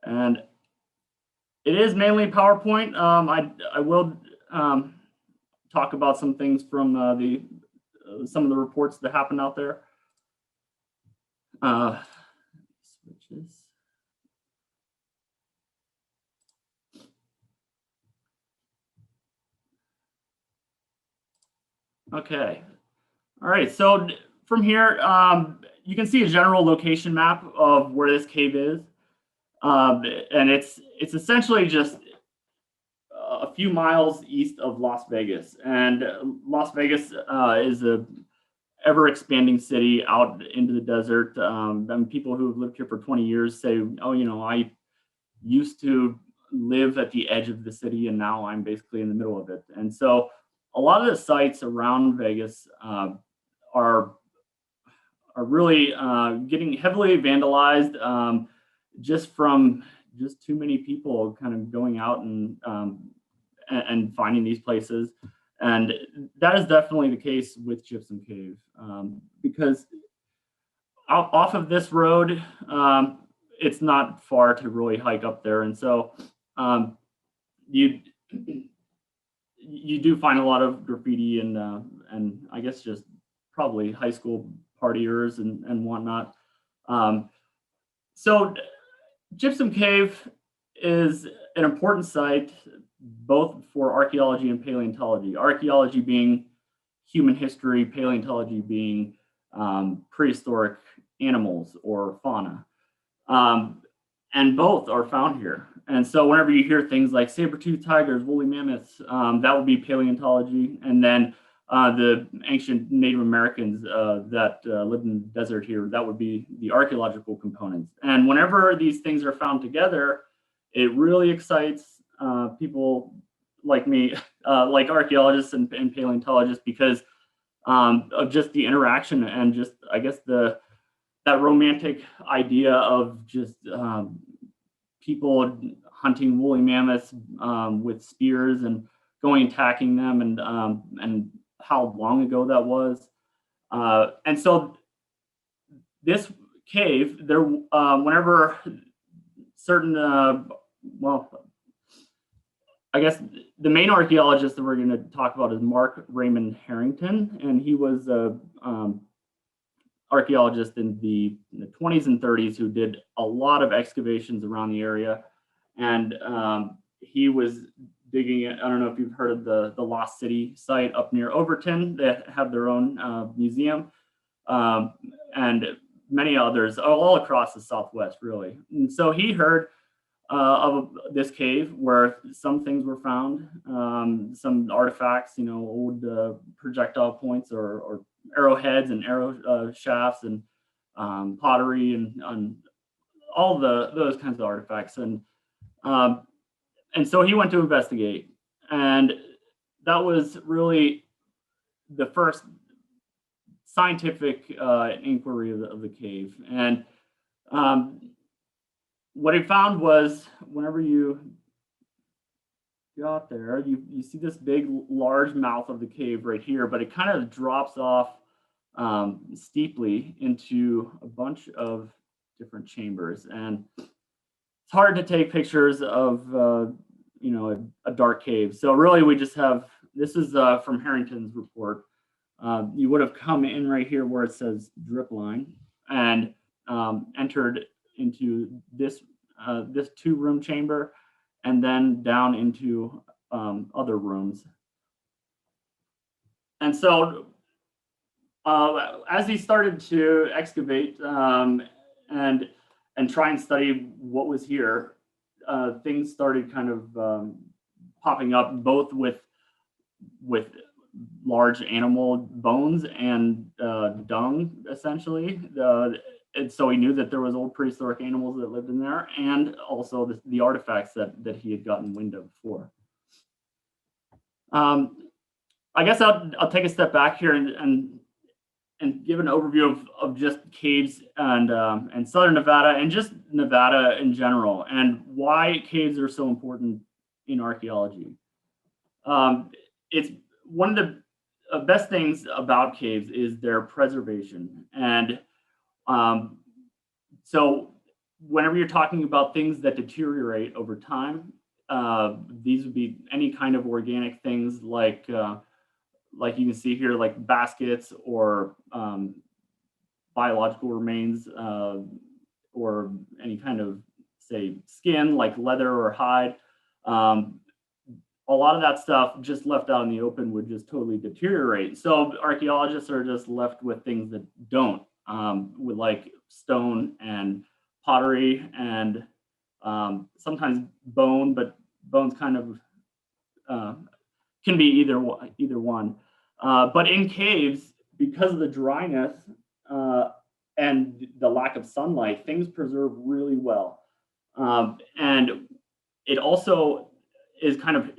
And it is mainly PowerPoint. I will talk about some things from some of the reports that happened out there. Switches. Okay. All right. So from here, you can see a general location map of where this cave is. And it's essentially just a few miles east of Las Vegas. And Las Vegas is a ever expanding city out into the desert. And people who have lived here for 20 years say, oh, you know, I used to live at the edge of the city and now I'm basically in the middle of it. And so a lot of the sites around Vegas are really getting heavily vandalized just from too many people kind of going out and finding these places. And that is definitely the case with Gypsum Cave, because off of this road, it's not far to really hike up there. And so you do find a lot of graffiti and I guess just probably high school partiers and whatnot. So Gypsum Cave is an important site both for archaeology and paleontology. Archaeology being human history, paleontology being prehistoric animals or fauna. And both are found here. And so whenever you hear things like saber-toothed tigers, woolly mammoths, that would be paleontology. And then the ancient Native Americans that lived in the desert here, that would be the archaeological components. And whenever these things are found together, it really excites people like me, like archaeologists and paleontologists, because of just the interaction and just, I guess, that romantic idea of just people hunting woolly mammoths with spears and going and attacking them, and how long ago that was. And so this cave, there, whenever certain, well, I guess the main archaeologist that we're going to talk about is Raymond Harrington, and he was a archaeologist in the 20s and 30s who did a lot of excavations around the area. And he was digging, I don't know if you've heard of the Lost City site up near Overton. They have their own museum, and many others all across the Southwest, really. And so he heard of this cave where some things were found, some artifacts, you know, old projectile points or arrowheads and arrow shafts and pottery and all those kinds of artifacts. And so he went to investigate, and that was really the first scientific inquiry of the cave. And what he found was, whenever you go out there, you see this big, large mouth of the cave right here, but it kind of drops off steeply into a bunch of different chambers. And it's hard to take pictures of, you know, a dark cave. So really, we just have, this is from Harrington's report. You would have come in right here where it says drip line and entered into this two-room chamber, and then down into other rooms. And so as he started to excavate and try and study what was here, things started kind of popping up, both with large animal bones and dung, essentially. And so he knew that there was old prehistoric animals that lived in there, and also the artifacts that he had gotten wind of before. I guess I'll take a step back here and give an overview of just caves and Southern Nevada and just Nevada in general, and why caves are so important in archaeology. It's one of the best things about caves is their preservation. And so whenever you're talking about things that deteriorate over time, these would be any kind of organic things like you can see here, like baskets or biological remains, or any kind of, say, skin like leather or hide. A lot of that stuff just left out in the open would just totally deteriorate. So archaeologists are just left with things that don't, with like stone and pottery and sometimes bone, but bone's kind of can be either one. But in caves, because of the dryness and the lack of sunlight, things preserve really well. And it also is kind of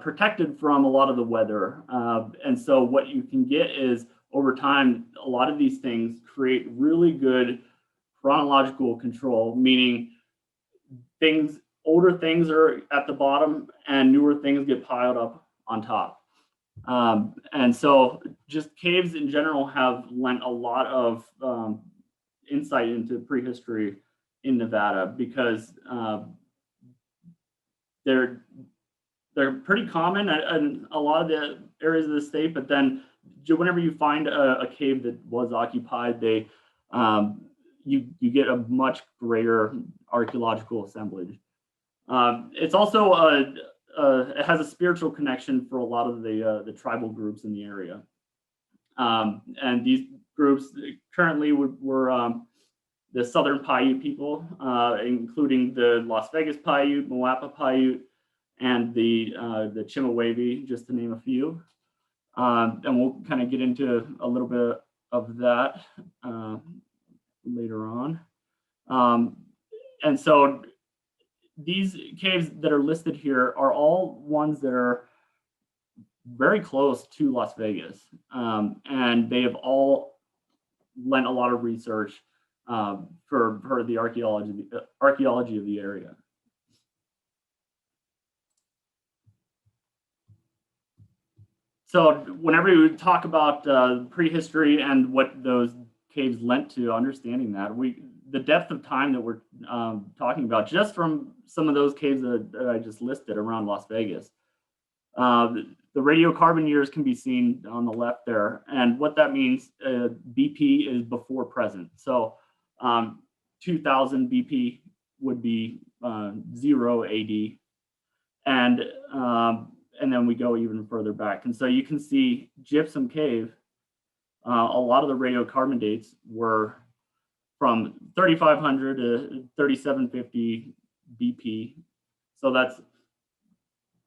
protected from a lot of the weather. And so what you can get is, over time, a lot of these things create really good chronological control, meaning older things are at the bottom and newer things get piled up on top. And so just caves in general have lent a lot of insight into prehistory in Nevada, because they're pretty common in a lot of the areas of the state. But then whenever you find a cave that was occupied, they you get a much greater archaeological assemblage. It's also it has a spiritual connection for a lot of the tribal groups in the area. And these groups currently were the Southern Paiute people, including the Las Vegas Paiute, Moapa Paiute, and the Chemehuevi, just to name a few. And we'll kind of get into a little bit of that later on. And so these caves that are listed here are all ones that are very close to Las Vegas. And they have all lent a lot of research for the archaeology of the area. So whenever we talk about prehistory and what those caves lent to understanding that, the depth of time that we're talking about, just from some of those caves that I just listed around Las Vegas, the radiocarbon years can be seen on the left there. And what that means, BP is before present. So 2000 BP would be 0 AD. And then we go even further back. And so you can see Gypsum Cave, a lot of the radiocarbon dates were from 3500 to 3750 BP. So that's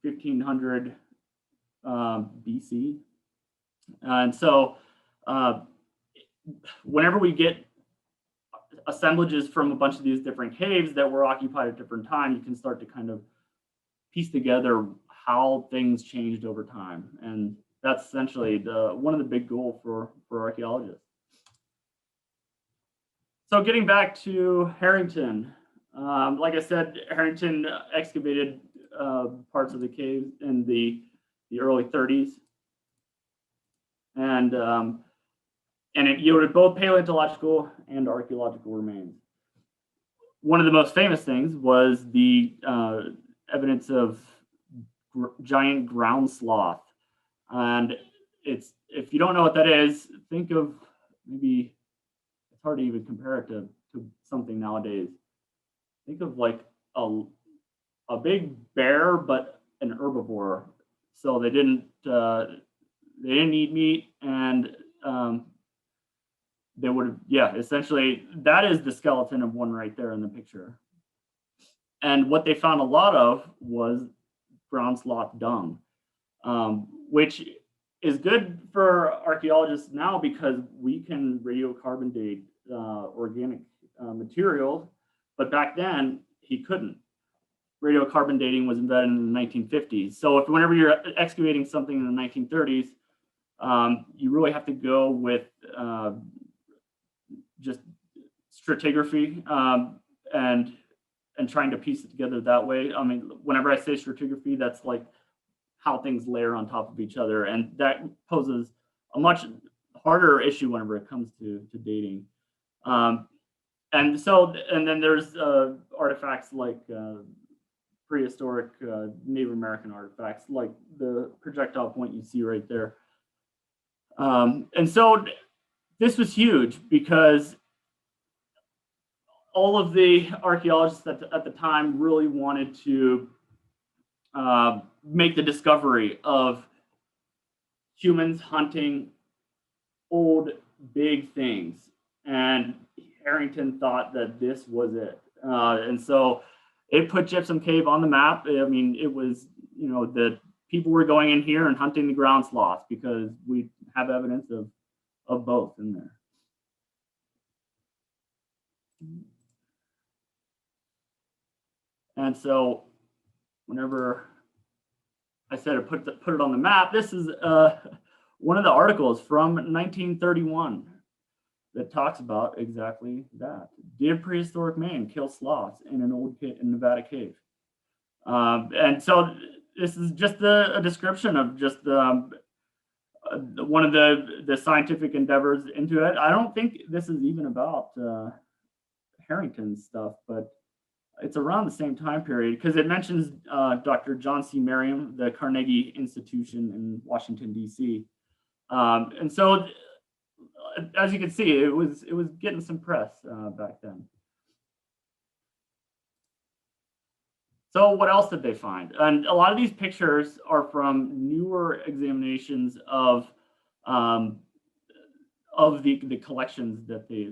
1500 BC. And so whenever we get assemblages from a bunch of these different caves that were occupied at different times, you can start to kind of piece together how things changed over time. And that's essentially one of the big goals for archaeologists. So getting back to Harrington, like I said, Harrington excavated parts of the cave in the early 30s. And it yielded both paleontological and archaeological remains. One of the most famous things was the evidence of giant ground sloth. And if you don't know what that is, think of, maybe it's hard to even compare it to something nowadays. Think of like a big bear, but an herbivore. So they didn't eat meat, and they would have, yeah, essentially that is the skeleton of one right there in the picture. And what they found a lot of was ground sloth dung, which is good for archaeologists now because we can radiocarbon date organic material, but back then he couldn't. Radiocarbon dating was invented in the 1950s. So whenever you're excavating something in the 1930s, you really have to go with just stratigraphy and trying to piece it together that way. I mean, whenever I say stratigraphy, that's like how things layer on top of each other. And that poses a much harder issue whenever it comes to dating. And so, and then there's artifacts like prehistoric Native American artifacts, like the projectile point you see right there. And so this was huge because all of the archaeologists at the time really wanted to make the discovery of humans hunting old big things, and Harrington thought that this was it, and so it put Gypsum Cave on the map. I mean, it was, you know, the people were going in here and hunting the ground sloths because we have evidence of both in there. And so whenever I said put it on the map, this is one of the articles from 1931 that talks about exactly that. Did prehistoric man kill sloths in an old Nevada cave? And so this is just a description of just one of the scientific endeavors into it. I don't think this is even about Harrington's stuff, but it's around the same time period because it mentions Dr. John C. Merriam, the Carnegie Institution in Washington, D.C. And so, as you can see, it was getting some press back then. So what else did they find? And a lot of these pictures are from newer examinations of the collections that they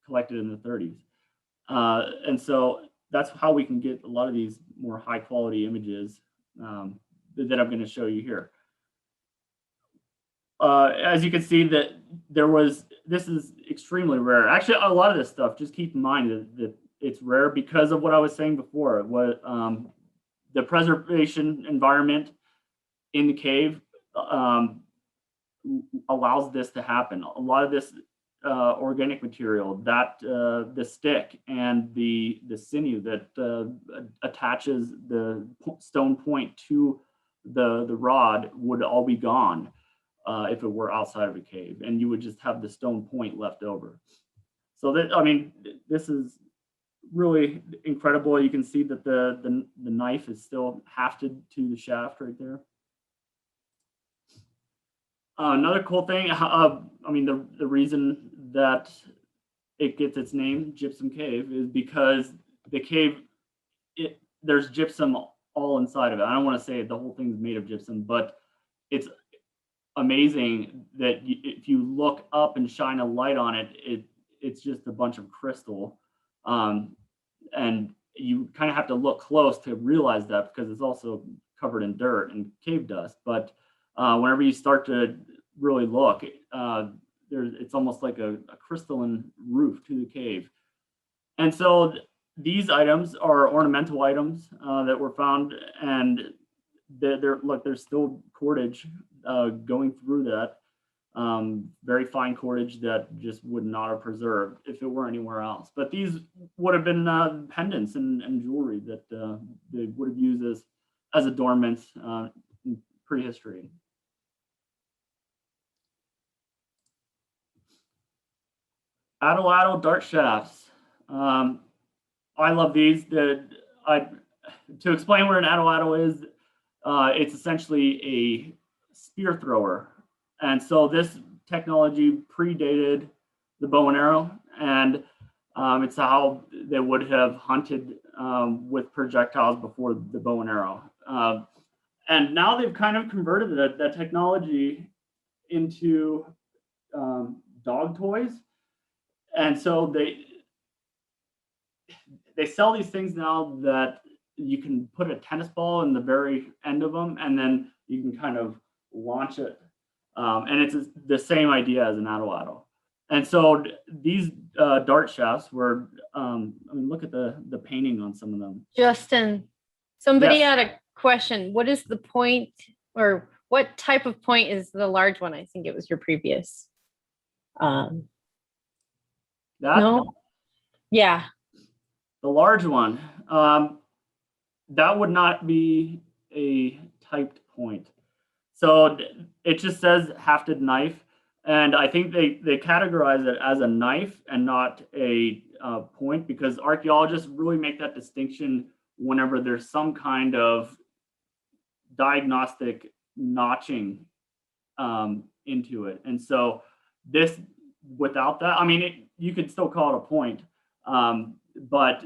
collected in the 30s. And so that's how we can get a lot of these more high quality images that I'm going to show you here. As you can see that this is extremely rare. Actually, a lot of this stuff, just keep in mind that it's rare because of what I was saying before. What the preservation environment in the cave allows this to happen. A lot of this organic material, that the stick and the sinew that attaches the stone point to the rod would all be gone if it were outside of a cave, and you would just have the stone point left over. So that, I mean, this is really incredible. You can see that the knife is still hafted to the shaft right there. Another cool thing, I mean, the reason that it gets its name, Gypsum Cave, is because the cave, there's gypsum all inside of it. I don't want to say the whole thing's made of gypsum, but it's amazing that if you look up and shine a light on it, it's just a bunch of crystal. And you kind of have to look close to realize that because it's also covered in dirt and cave dust. But whenever you start to really look, it's almost like a crystalline roof to the cave. And so these items are ornamental items that were found, and there's still cordage going through that. Very fine cordage that just would not have preserved if it were anywhere else. But these would have been pendants and jewelry that they would have used as adornments in prehistory. Atlatl dart shafts. I love these. To explain what an atlatl is, it's essentially a spear thrower. And so this technology predated the bow and arrow, and it's how they would have hunted with projectiles before the bow and arrow. And now they've kind of converted that technology into dog toys. And so they sell these things now that you can put a tennis ball in the very end of them, and then you can kind of launch it. And it's the same idea as an atlatl. And so these dart shafts were, I mean, look at the painting on some of them. Justin, somebody Yes. had a question. What is the point, or what type of point is the large one? I think it was your previous. No? Yeah. The large one, that would not be a typed point. So it just says hafted knife, and I think they categorize it as a knife and not a point, because archaeologists really make that distinction whenever there's some kind of diagnostic notching into it. And so this, without that, I mean, you could still call it a point, but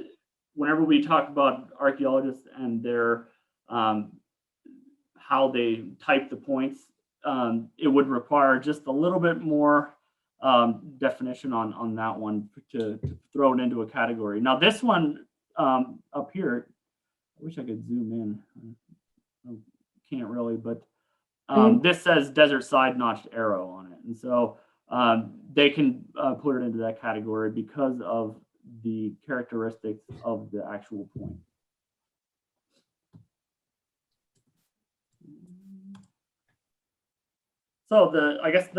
whenever we talk about archaeologists and their how they type the points, it would require just a little bit more definition on that one to throw it into a category. Now this one up here, I wish I could zoom in. I can't really, but this says desert side notched arrow on it, and so they can put it into that category because of the characteristics of the actual point. So I guess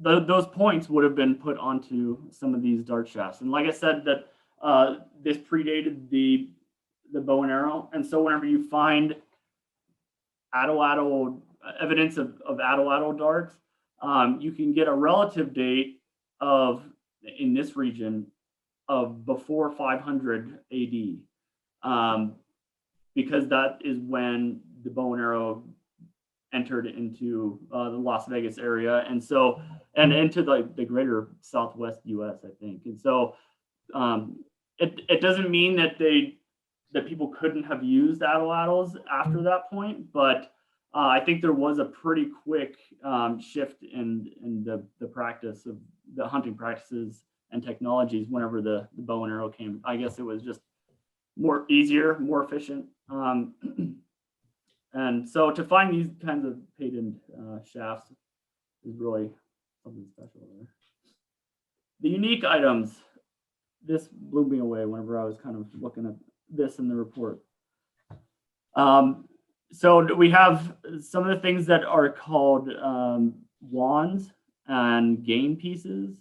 those points would have been put onto some of these dart shafts, and like I said, that this predated the bow and arrow, and so whenever you find evidence of atlatl darts, you can get a relative date of, in this region, of before 500 AD, because that is when the bow and arrow entered into the Las Vegas area, and so into the greater Southwest U.S., I think. And so it doesn't mean that people couldn't have used atlatls after that point, but I think there was a pretty quick shift in the practice of the hunting practices and technologies whenever the bow and arrow came. I guess it was just easier, more efficient. And so to find these kinds of patent shafts is really something special there. The unique items, this blew me away whenever I was kind of looking at this in the report. So we have some of the things that are called wands and game pieces.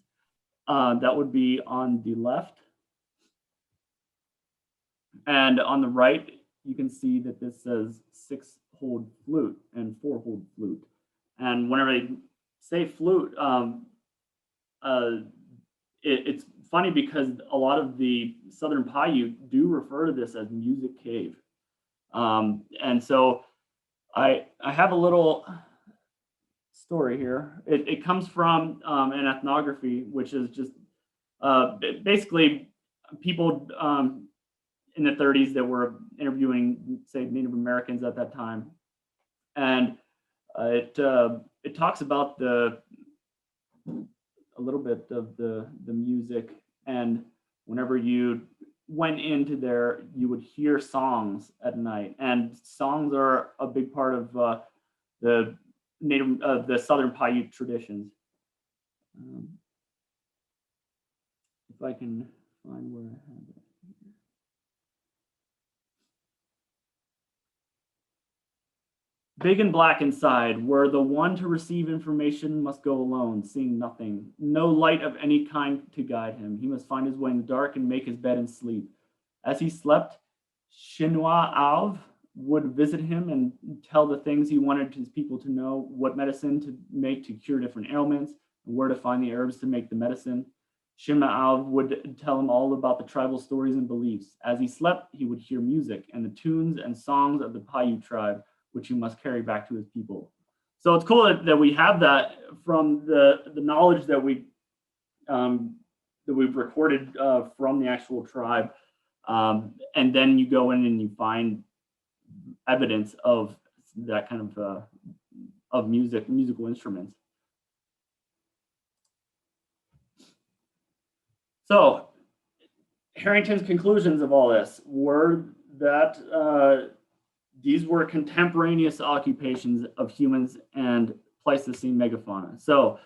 That would be on the left. And on the right, you can see that this says 6-holed flute and 4-holed flute. And whenever I say flute, it's funny because a lot of the Southern Paiute do refer to this as music cave. And so I have a little story here. It comes from an ethnography, which is just basically people in the 30s that were interviewing, say, Native Americans at that time. And it talks about a little bit of the music, and whenever you went into there, you would hear songs at night, and songs are a big part of the Southern Paiute traditions. If I can find where I have it. Big and black inside, where the one to receive information must go alone, seeing nothing, no light of any kind to guide him. He must find his way in the dark and make his bed and sleep. As he slept, Shinwa Av would visit him and tell the things he wanted his people to know, what medicine to make to cure different ailments, and where to find the herbs to make the medicine. Shinwa Av would tell him all about the tribal stories and beliefs. As he slept, he would hear music and the tunes and songs of the Paiute tribe, which he must carry back to his people. So it's cool that we have that from the knowledge that we've recorded from the actual tribe, and then you go in and you find evidence of that kind of musical instruments. So Harrington's conclusions of all this were that these were contemporaneous occupations of humans and Pleistocene megafauna. So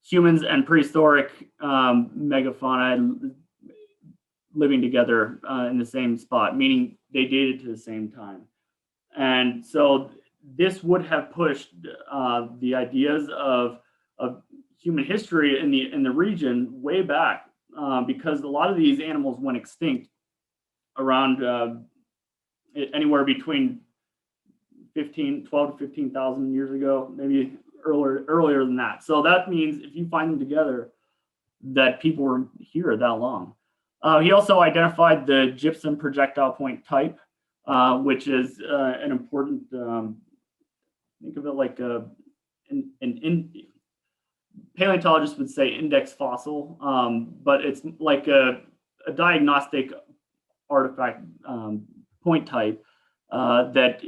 humans and prehistoric megafauna living together in the same spot, meaning they dated to the same time. And so this would have pushed the ideas of human history in the region way back, because a lot of these animals went extinct around anywhere between 12 to 15,000 years ago, maybe earlier than that. So that means if you find them together, that people were here that long. He also identified the gypsum projectile point type, which is an important, think of it like paleontologists would say index fossil, but it's like a diagnostic artifact point type that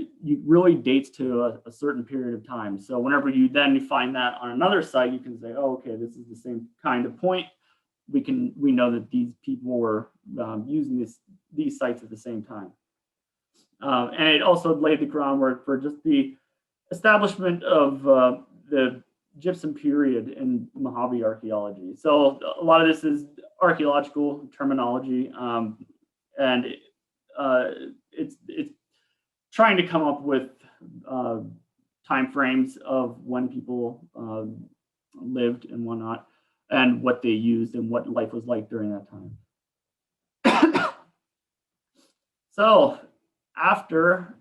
really dates to a certain period of time. So whenever you find that on another site, you can say, oh, okay, this is the same kind of point. We know that these people were using these sites at the same time. And it also laid the groundwork for just the establishment of the gypsum period in Mojave archaeology. So a lot of this is archaeological terminology, and it's trying to come up with time frames of when people lived and whatnot, and what they used and what life was like during that time. So after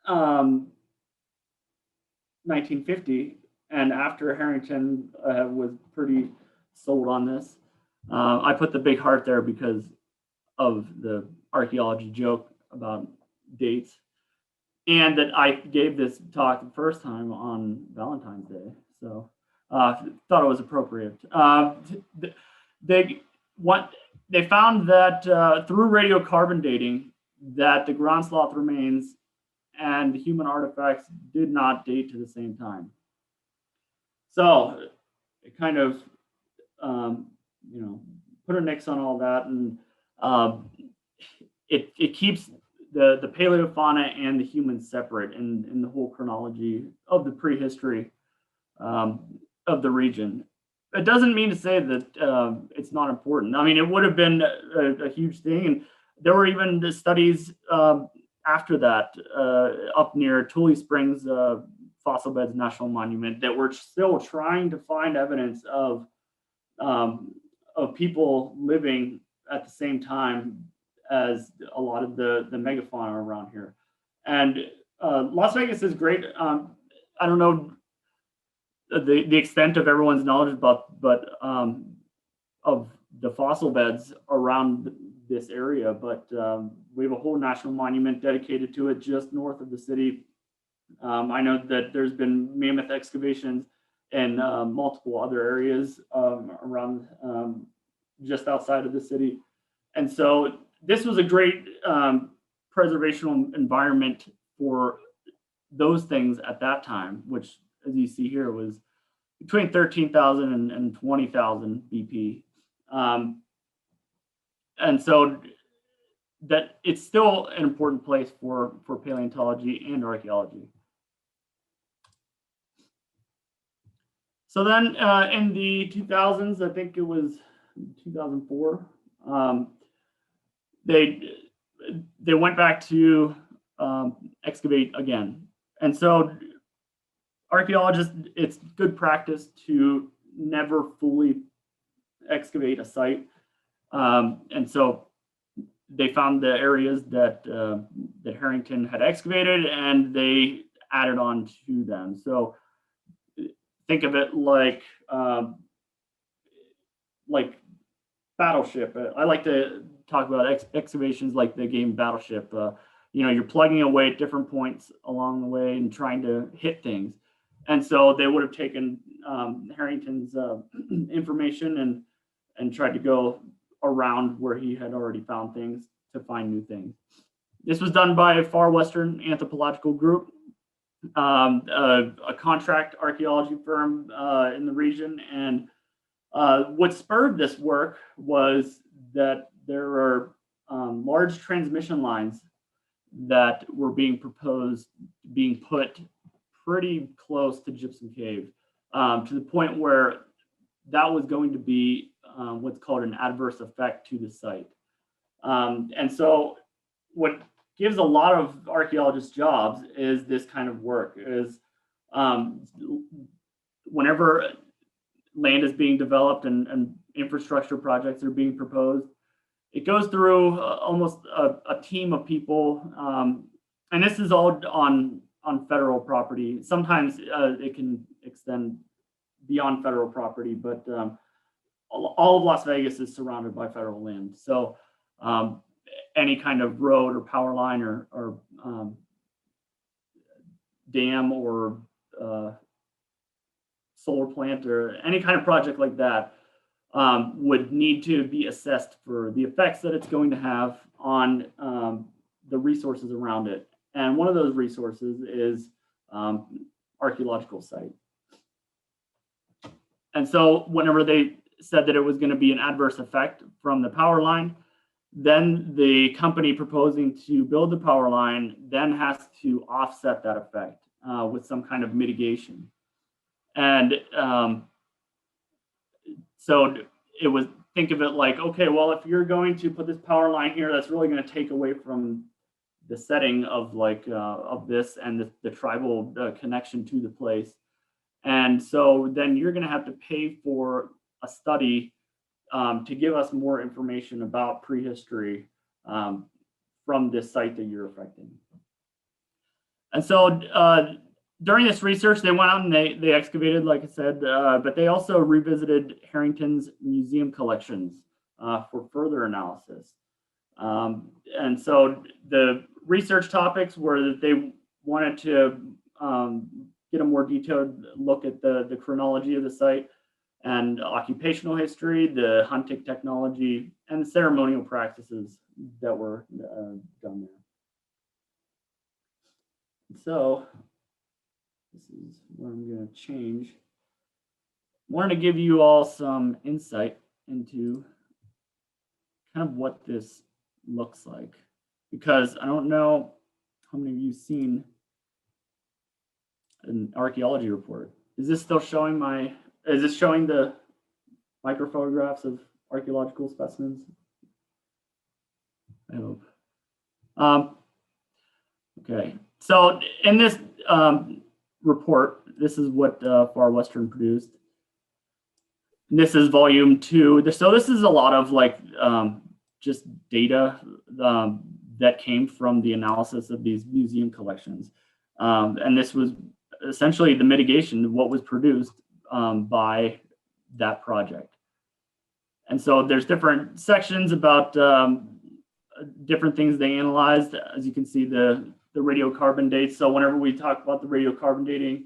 1950, and after Harrington was pretty sold on this, I put the big heart there because of the archaeology joke about dates, and that I gave this talk the first time on Valentine's Day. So thought it was appropriate. They found that through radiocarbon dating that the ground sloth remains and the human artifacts did not date to the same time. So it kind of put a nix on all that, and it keeps the paleofauna and the humans separate in the whole chronology of the prehistory of the region. It doesn't mean to say that it's not important. I mean, it would have been a huge thing, and there were even the studies after that up near Tule Springs Fossil Beds National Monument that were still trying to find evidence of people living at the same time as a lot of the megafauna around here. And Las Vegas is great. I don't know the extent of everyone's knowledge about, but of the fossil beds around this area, but we have a whole national monument dedicated to it just north of the city. I know that there's been mammoth excavations in multiple other areas around just outside of the city. And so this was a great preservational environment for those things at that time, which, as you see here, was between 13,000 and 20,000 BP. And so that it's still an important place for paleontology and archaeology. So then in the 2000s, I think it was 2004, they went back to excavate again. And so archaeologists, it's good practice to never fully excavate a site. And so they found the areas that that Harrington had excavated, and they added on to them. So think of it like Battleship. I like to talk about excavations like the game Battleship. You're plugging away at different points along the way and trying to hit things. And so they would have taken Harrington's information and tried to go around where he had already found things to find new things. This was done by a Far Western Anthropological Group, a contract archaeology firm in the region. And what spurred this work was that there are large transmission lines that were being proposed, being put pretty close to Gypsum Cave, to the point where that was going to be what's called an adverse effect to the site. And so what gives a lot of archaeologists jobs is this kind of work, is whenever land is being developed and infrastructure projects are being proposed, it goes through almost a team of people. And this is all on federal property. Sometimes it can extend beyond federal property, but all of Las Vegas is surrounded by federal land. So any kind of road or power line or dam or solar plant or any kind of project like that would need to be assessed for the effects that it's going to have on the resources around it. And one of those resources is archaeological site. And so whenever they said that it was going to be an adverse effect from the power line, then the company proposing to build the power line then has to offset that effect with some kind of mitigation. And so it was, think of it like, okay, well, if you're going to put this power line here, that's really going to take away from the setting of like of this and the tribal connection to the place. And so then you're going to have to pay for a study to give us more information about prehistory from this site that you're affecting. And so during this research, they went out and they excavated, like I said, but they also revisited Harrington's museum collections for further analysis. And so the research topics were that they wanted to get a more detailed look at the chronology of the site and occupational history, the hunting technology, and the ceremonial practices that were done there. So this is where I'm going to change. I wanted to give you all some insight into kind of what this looks like, because I don't know how many of you have seen an archaeology report. Is this still showing is this showing the micro photographs of archaeological specimens? I hope. Okay, so in this report, this is what Far Western produced. And this is volume 2. So this is a lot of like just data that came from the analysis of these museum collections. And this was essentially the mitigation of what was produced by that project. And so there's different sections about different things they analyzed. As you can see, the radiocarbon dates. So whenever we talk about the radiocarbon dating,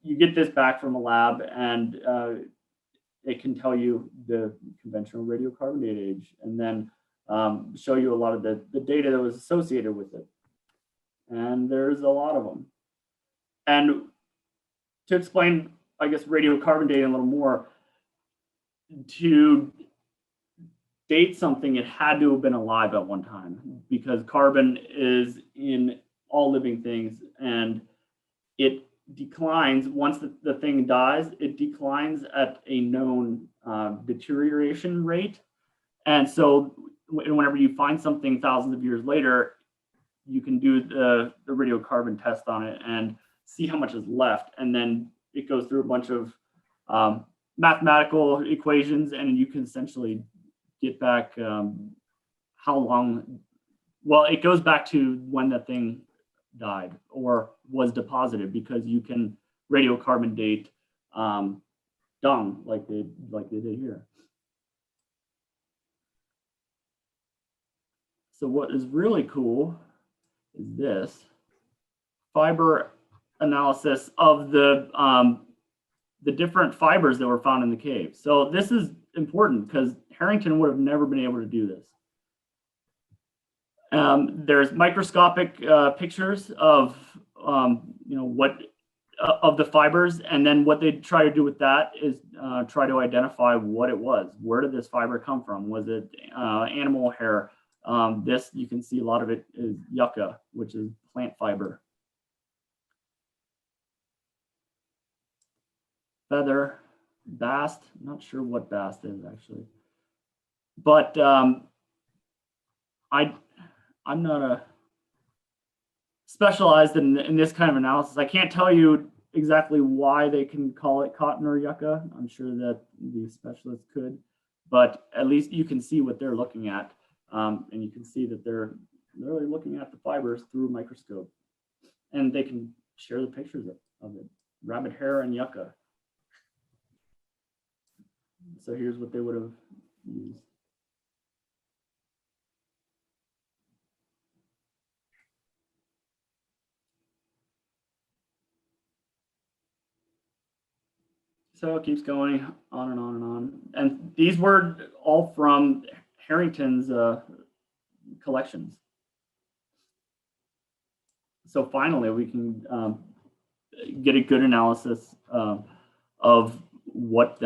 you get this back from a lab, and it can tell you the conventional radiocarbon date age, and then show you a lot of the data that was associated with it. And there's a lot of them. And to explain, I guess, radiocarbon dating a little more, to date something, it had to have been alive at one time, because carbon is in all living things, and it declines once the thing dies. It declines at a known deterioration rate. And so whenever you find something thousands of years later, you can do the radiocarbon test on it and see how much is left. And then it goes through a bunch of mathematical equations, and you can essentially get back how long. Well, it goes back to when that thing died or was deposited, because you can radiocarbon date dung like they did here. So what is really cool is this fiber analysis of the different fibers that were found in the cave. So this is important because Harrington would have never been able to do this. There's microscopic pictures of what of the fibers, and then what they try to do with that is try to identify what it was. Where did this fiber come from? Was it animal hair? This, you can see a lot of it is yucca, which is plant fiber. Feather, bast, not sure what bast is actually, but I'm not specialized in this kind of analysis. I can't tell you exactly why they can call it cotton or yucca. I'm sure that the specialists could, but at least you can see what they're looking at. And you can see that they're really looking at the fibers through a microscope, and they can share the pictures of it, rabbit hair and yucca. So here's what they would have used. So it keeps going on and on and on. And these were all from Harrington's collections. So finally, we can get a good analysis of what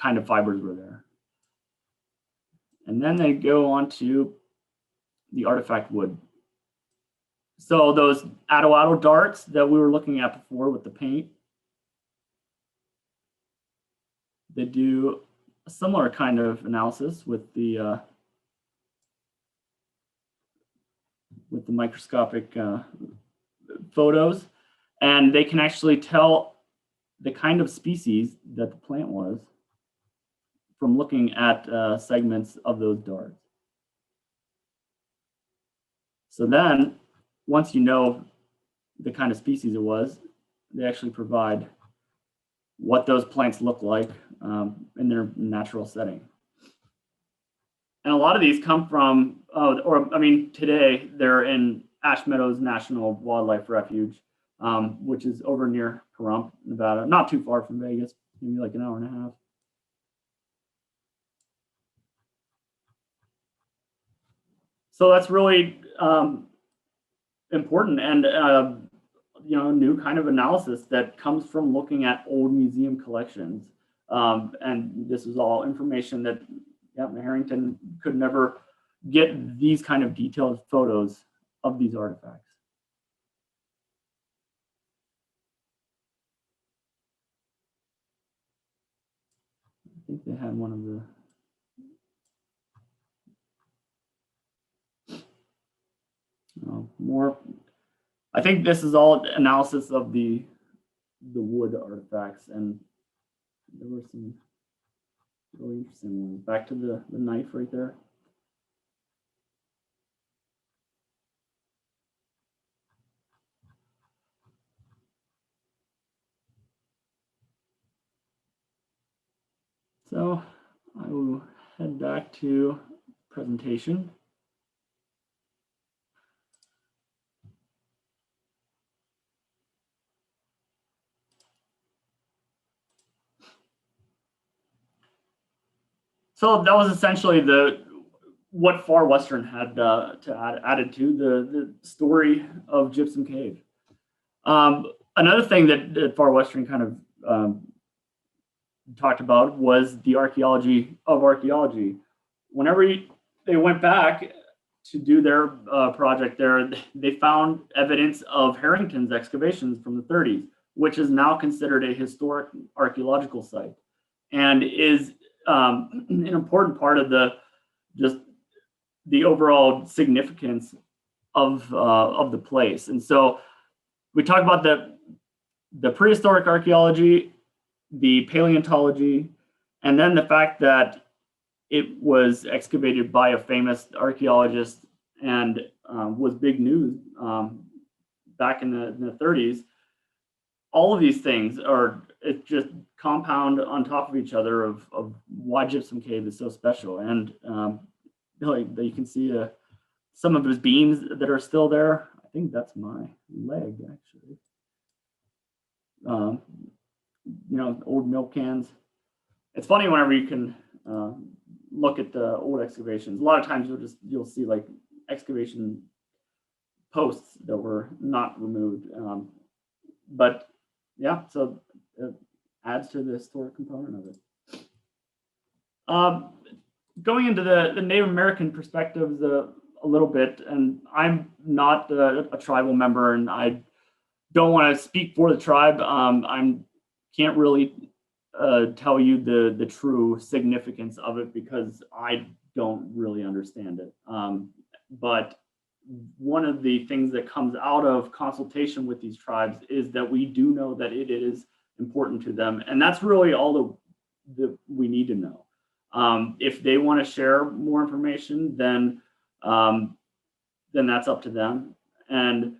kind of fibers were there. And then they go on to the artifact wood. So those atto-atto darts that we were looking at before with the paint, they do a similar kind of analysis with the microscopic photos, and they can actually tell the kind of species that the plant was from looking at segments of those darts. So then, once you know the kind of species it was, they actually provide what those plants look like in their natural setting. And a lot of these come from, today they're in Ash Meadows National Wildlife Refuge, which is over near Pahrump, Nevada, not too far from Vegas, maybe like an hour and a half. So that's really important and new kind of analysis that comes from looking at old museum collections. And this is all information that Harrington could never get these kind of detailed photos of these artifacts. I think they had one of the more. I think this is all analysis of the wood artifacts, and there were some really interesting ones. Back to the knife right there. So I will head back to presentation. So that was essentially what Far Western had added to the story of Gypsum Cave. Another thing that Far Western kind of talked about was the archaeology of archaeology. Whenever they went back to do their project there, they found evidence of Harrington's excavations from the 30s, which is now considered a historic archaeological site, and is an important part of the overall significance of the place. And so we talk about the prehistoric archaeology, the paleontology, and then the fact that it was excavated by a famous archaeologist and was big news back in the 30s. All of these things are just compound on top of each other of why Gypsum Cave is so special. And you can see some of his beams that are still there. I think that's my leg, actually. Old milk cans. It's funny whenever you can look at the old excavations. A lot of times you'll see like excavation posts that were not removed. But yeah, so it adds to the historic component of it. Going into the Native American perspectives a little bit, and I'm not a tribal member, and I don't want to speak for the tribe. I can't really tell you the true significance of it because I don't really understand it. But one of the things that comes out of consultation with these tribes is that we do know that it is important to them, and that's really all that we need to know. If they want to share more information, then that's up to them. And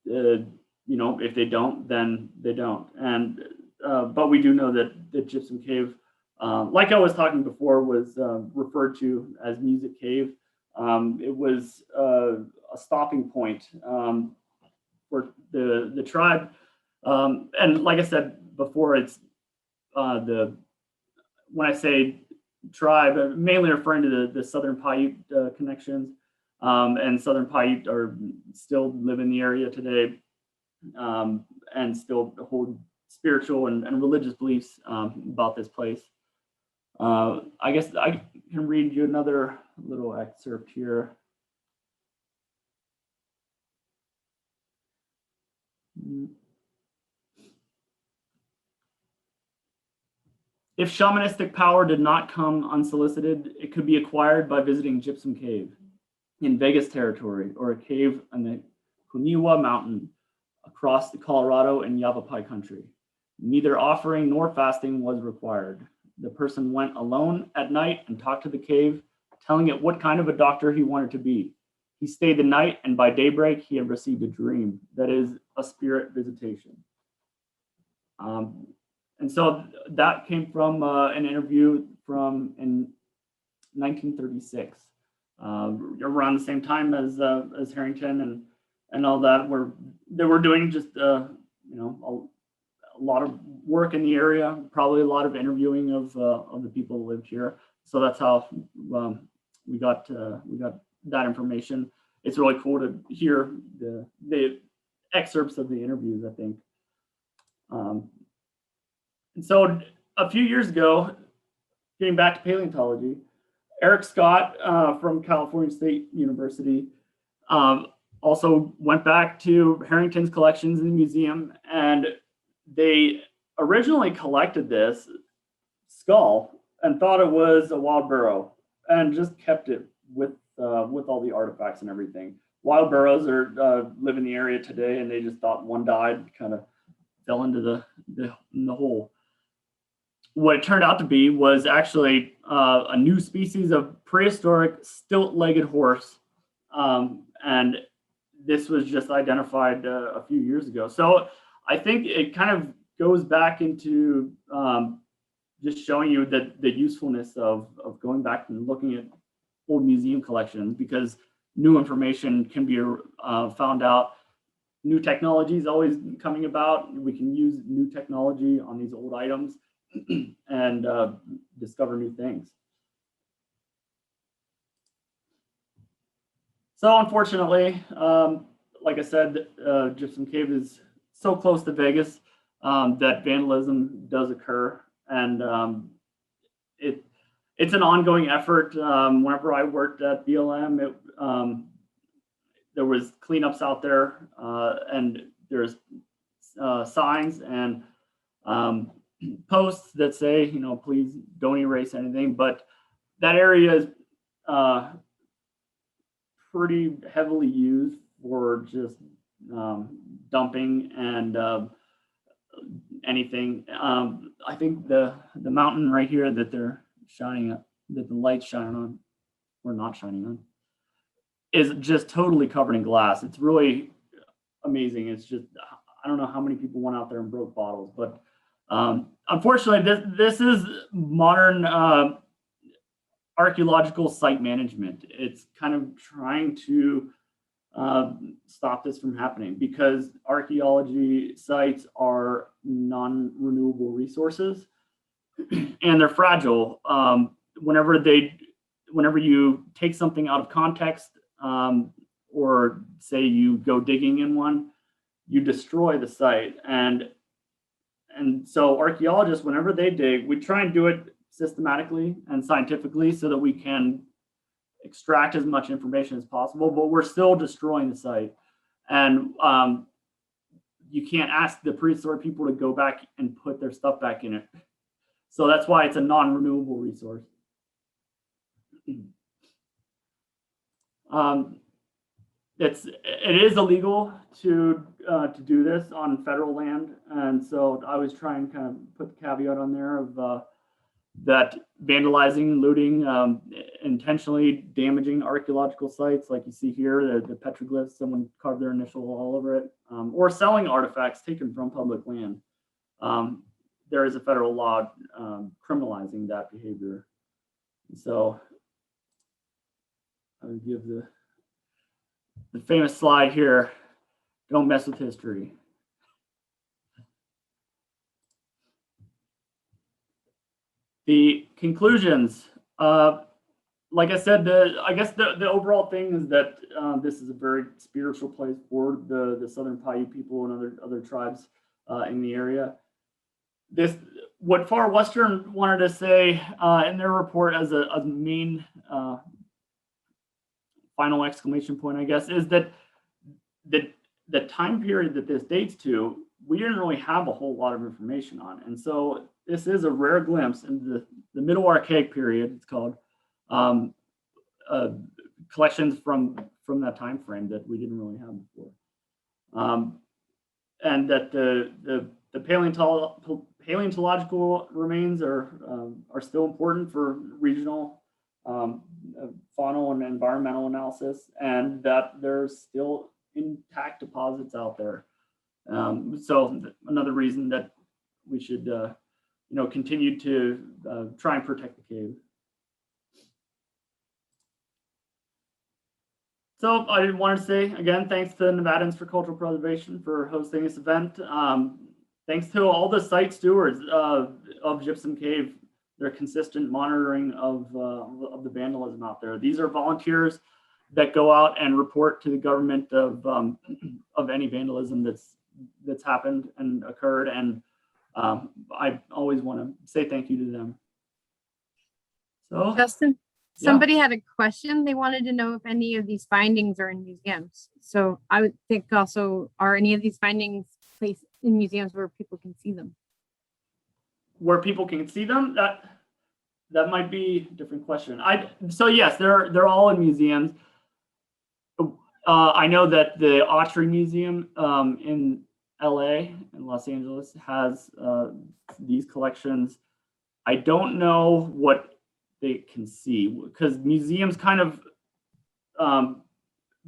if they don't, then they don't. And but we do know that the Gypsum Cave, like I was talking before, was referred to as Music Cave. It was a stopping point for the tribe, and like I said before, it's when I say tribe, I'm mainly referring to the Southern Paiute connections, and Southern Paiute are still live in the area today, and still hold spiritual and religious beliefs about this place. I guess I can read you another little excerpt here. If shamanistic power did not come unsolicited, it could be acquired by visiting Gypsum Cave in Vegas territory, or a cave on the Kuniwa Mountain across the Colorado and Yavapai country. Neither offering nor fasting was required. The person went alone at night and talked to the cave, telling it what kind of a doctor he wanted to be. He stayed the night, and by daybreak, he had received a dream, that is, a spirit visitation. And so that came from an interview from in 1936, around the same time as Harrington and all that. They were doing just a lot of work in the area, probably a lot of interviewing of the people who lived here. So that's how we got that information. It's really cool to hear the excerpts of the interviews, I think. And so a few years ago, getting back to paleontology, Eric Scott from California State University also went back to Harrington's collections in the museum, and they originally collected this skull and thought it was a wild burrow and just kept it with all the artifacts and everything. Wild burrows live in the area today, and they just thought one died, kind of fell into the hole. What it turned out to be was actually a new species of prehistoric stilt-legged horse, and this was just identified a few years ago. So I think it kind of goes back into just showing you that the usefulness of going back and looking at old museum collections, because new information can be found out. New technology is always coming about. We can use new technology on these old items and discover new things. So unfortunately, like I said, Gypsum Cave is so close to Vegas that vandalism does occur, and it's an ongoing effort. Whenever I worked at BLM, there was cleanups out there, and there's signs and posts that say, please don't erase anything. But that area is pretty heavily used for just dumping and anything. I think the mountain right here that they're shining at, that the light's shining on, or not shining on, is just totally covered in glass. It's really amazing. It's just, I don't know how many people went out there and broke bottles, but unfortunately, this is modern archaeological site management. It's kind of trying to stop this from happening, because archaeology sites are non-renewable resources and they're fragile. Whenever you take something out of context, or say you go digging in one, you destroy the site. And so archaeologists, whenever they dig, we try and do it systematically and scientifically so that we can extract as much information as possible, but we're still destroying the site. And you can't ask the prehistoric people to go back and put their stuff back in it. So that's why it's a non-renewable resource. It is illegal to do this on federal land, and so I was trying to kind of put the caveat on there of that vandalizing, looting, intentionally damaging archaeological sites, like you see here, the petroglyphs, someone carved their initial all over it, or selling artifacts taken from public land. there is a federal law criminalizing that behavior. So I would give the famous slide here, don't mess with history. The conclusions, like I said, I guess the overall thing is that this is a very spiritual place for the Southern Paiute people and other tribes in the area. What Far Western wanted to say in their report as a main final exclamation point, I guess, is that the time period that this dates to, we didn't really have a whole lot of information on. And so this is a rare glimpse into the Middle Archaic period, it's called, collections from that time frame that we didn't really have before. And that the paleontological remains are still important for regional faunal and environmental analysis, and that there's still intact deposits out there. So another reason that we should continue to try and protect the cave. So I wanted to say, again, thanks to Nevadans for Cultural Preservation for hosting this event. Thanks to all the site stewards of Gypsum Cave, their consistent monitoring of the vandalism out there. These are volunteers that go out and report to the government of any vandalism that's happened and occurred. And I always want to say thank you to them. So, Justin? Somebody had a question. They wanted to know if any of these findings are in museums. So I would think also, are any of these findings placed in museums where people can see them? Where people can see them? That might be a different question. So yes, they're all in museums. I know that the Autry Museum in LA and Los Angeles has these collections. I don't know what they can see because museums kind of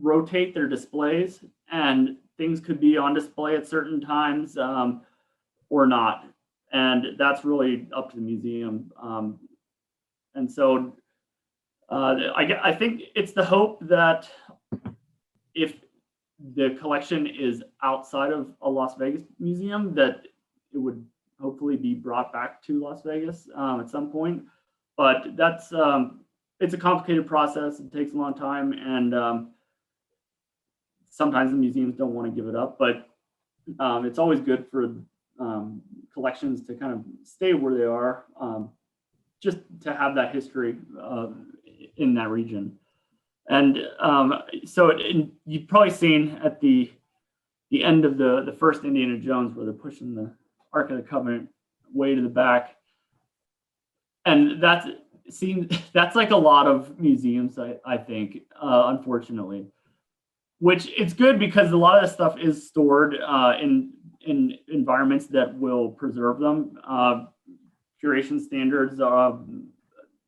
rotate their displays, and things could be on display at certain times or not, and that's really up to the museum. And so I think it's the hope that if the collection is outside of a Las Vegas museum, that it would hopefully be brought back to Las Vegas at some point. But that's it's a complicated process. It takes a long time, and sometimes the museums don't want to give it up. But it's always good for collections to kind of stay where they are, just to have that history in that region. And so you've probably seen at the end of the first Indiana Jones where they're pushing the Ark of the Covenant way to the back. And that's like a lot of museums, I think, unfortunately, which it's good because a lot of this stuff is stored in environments that will preserve them. Curation standards,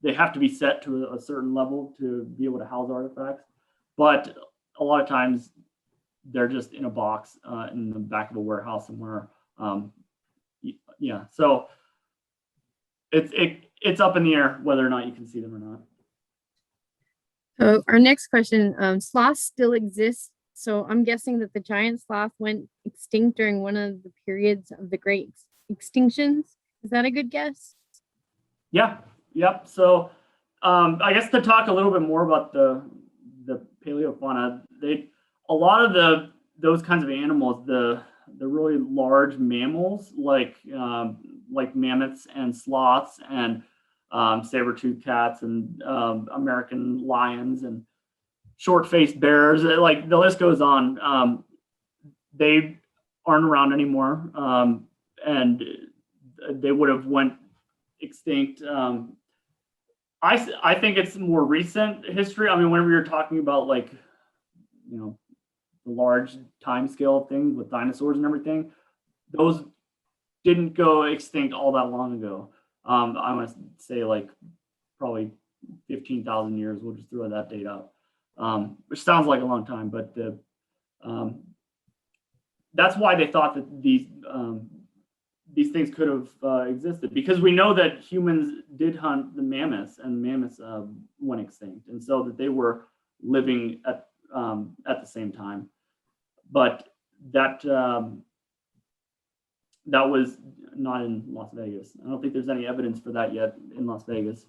they have to be set to a certain level to be able to house artifacts, but a lot of times they're just in a box in the back of a warehouse somewhere. Yeah, so it's up in the air whether or not you can see them or not. So our next question, sloths still exist. So I'm guessing that the giant sloth went extinct during one of the periods of the great extinctions. Is that a good guess? Yeah, yep. So I guess to talk a little bit more about the paleofauna, a lot of those kinds of animals, the really large mammals like mammoths and sloths and saber-toothed cats and American lions and short-faced bears, like the list goes on. They aren't around anymore, and they would have went extinct. I think it's more recent history. I mean, whenever you're talking about like, the large time scale of things with dinosaurs and everything, those didn't go extinct all that long ago. I want to say like probably 15,000 years. We'll just throw that date out, which sounds like a long time, but that's why they thought that these things could have existed, because we know that humans did hunt the mammoths, and mammoths went extinct, and so that they were living at the same time. But that that was not in Las Vegas. I don't think there's any evidence for that yet in Las Vegas.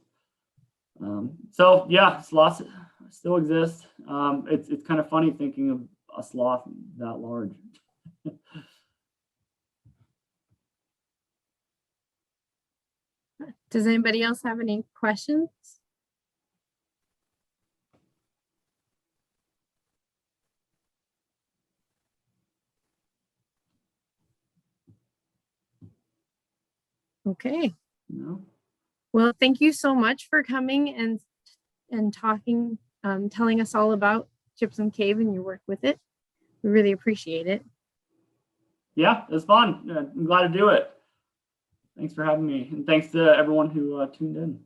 So yeah, sloths still exist. It's kind of funny thinking of a sloth that large. Does anybody else have any questions? Okay. No? Well, thank you so much for coming and talking, telling us all about Gypsum Cave and your work with it. We really appreciate it. Yeah, it was fun. I'm glad to do it. Thanks for having me, and thanks to everyone who tuned in.